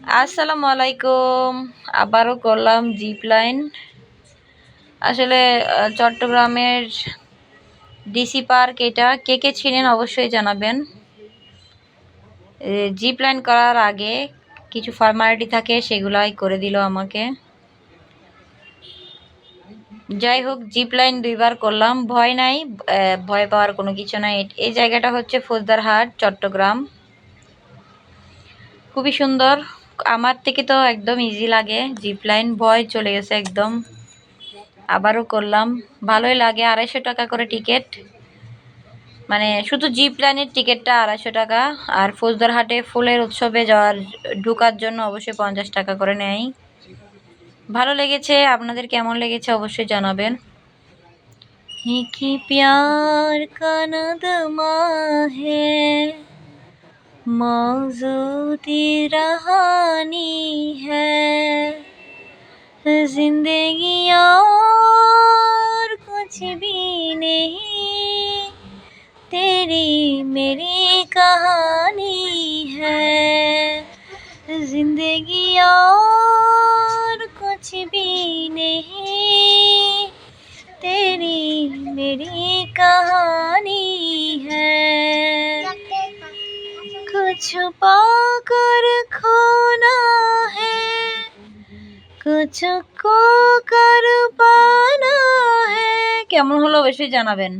আসসালামু আলাইকুম। আবারও করলাম জিপ লাইন। আসলে চট্টগ্রামের ডিসি পার্ক এটা। কে কে ছিলেন অবশ্যই জানাবেন। জিপ লাইন করার আগে কিছু ফর্মালিটি থাকে, সেগুলাই করে দিল আমাকে। যাই হোক, জিপ লাইন 2বার করলাম, ভয় নাই, ভয় পাওয়ার কোনো কিছু নাই। এই জায়গাটা হচ্ছে ফৌজদারহাট, চট্টগ্রাম। খুবই সুন্দর। আমার থেকে তো একদম ইজি লাগে জিপ লাইন, ভয় চলে গেছে একদম। আবারও করলাম, ভালোই লাগে। 250 টাকা করে টিকিট, মানে শুধু জিপ লাইনের টিকিটটা 250 টাকা। আর ফৌজদারহাটে ফুলের উৎসবে যাওয়ার ঢোকার জন্য অবশ্যই 50 টাকা করে নেয়। ভালো লেগেছে। আপনাদের কেমন লেগেছে অবশ্যই জানাবেন। কি প্যার কা নগমা হ্যায়, मौजूदी रहानी है, जिंदगी और कुछ भी नहीं, तेरी मेरी कहानी है, जिंदगी और कुछ भी नहीं, तेरी मेरी कहानी है, कुछ पाकर खोना है, कुछ को कर पाना है। কেমন হলো অবশ্যই জানাবেন।